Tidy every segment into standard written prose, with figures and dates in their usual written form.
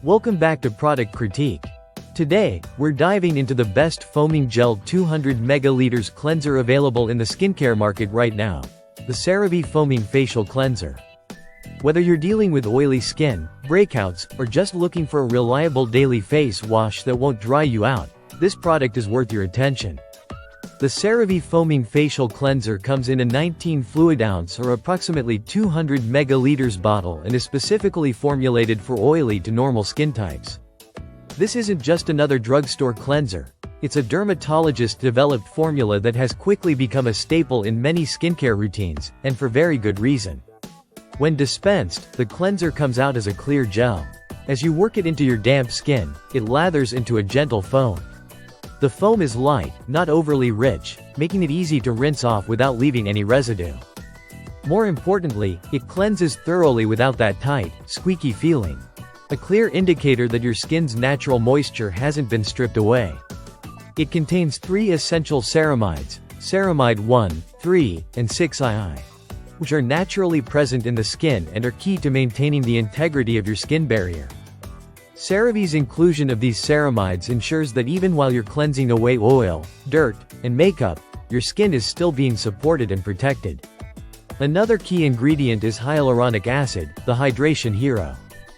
Welcome back to Product Critique. Today, we're diving into the best foaming gel 200 megaliters cleanser available in the skincare market right now. The CeraVe Foaming Facial Cleanser. Whether you're dealing with oily skin, breakouts, or just looking for a reliable daily face wash that won't dry you out, this product is worth your attention. The CeraVe Foaming Facial Cleanser comes in a 19 fluid ounce or approximately 200 megaliters bottle and is specifically formulated for oily to normal skin types. This isn't just another drugstore cleanser. It's a dermatologist-developed formula that has quickly become a staple in many skincare routines, and for very good reason. When dispensed, the cleanser comes out as a clear gel. As you work it into your damp skin, it lathers into a gentle foam. The foam is light, not overly rich, making it easy to rinse off without leaving any residue. More importantly, it cleanses thoroughly without that tight, squeaky feeling. A clear indicator that your skin's natural moisture hasn't been stripped away. It contains 3 essential ceramides, ceramide 1, 3, and 6II, which are naturally present in the skin and are key to maintaining the integrity of your skin barrier. CeraVe's inclusion of these ceramides ensures that even while you're cleansing away oil, dirt, and makeup, your skin is still being supported and protected. Another key ingredient is hyaluronic acid, the hydration hero.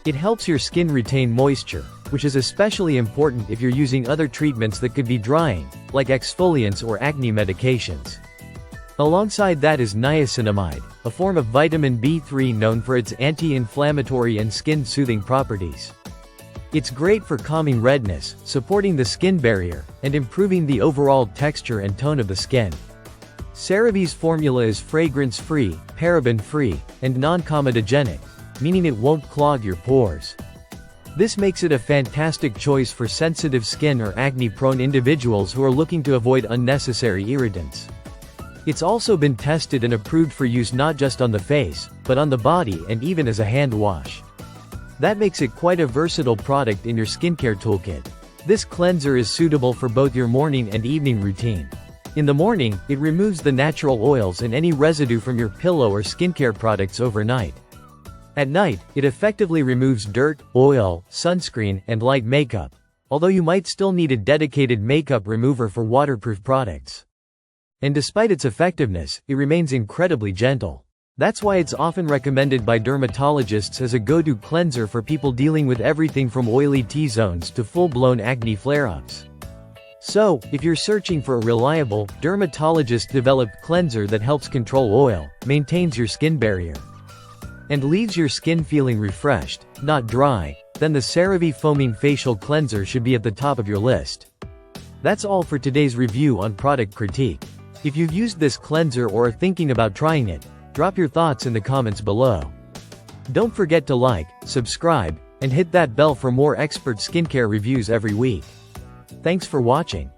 It helps your skin retain moisture, which is especially important if you're using other treatments that could be drying, like exfoliants or acne medications. Alongside that is niacinamide, a form of vitamin B3 known for its anti-inflammatory and skin-soothing properties. It's great for calming redness, supporting the skin barrier, and improving the overall texture and tone of the skin. CeraVe's formula is fragrance-free, paraben-free, and non-comedogenic, meaning it won't clog your pores. This makes it a fantastic choice for sensitive skin or acne-prone individuals who are looking to avoid unnecessary irritants. It's also been tested and approved for use not just on the face, but on the body and even as a hand wash. That makes it quite a versatile product in your skincare toolkit. This cleanser is suitable for both your morning and evening routine. In the morning, it removes the natural oils and any residue from your pillow or skincare products overnight. At night, it effectively removes dirt, oil, sunscreen, and light makeup, although you might still need a dedicated makeup remover for waterproof products. And despite its effectiveness, it remains incredibly gentle. That's why it's often recommended by dermatologists as a go-to cleanser for people dealing with everything from oily T-zones to full-blown acne flare-ups. So, if you're searching for a reliable, dermatologist-developed cleanser that helps control oil, maintains your skin barrier, and leaves your skin feeling refreshed, not dry, then the CeraVe Foaming Facial Cleanser should be at the top of your list. That's all for today's review on Product Critique. If you've used this cleanser or are thinking about trying it, drop your thoughts in the comments below. Don't forget to like, subscribe, and hit that bell for more expert skincare reviews every week. Thanks for watching.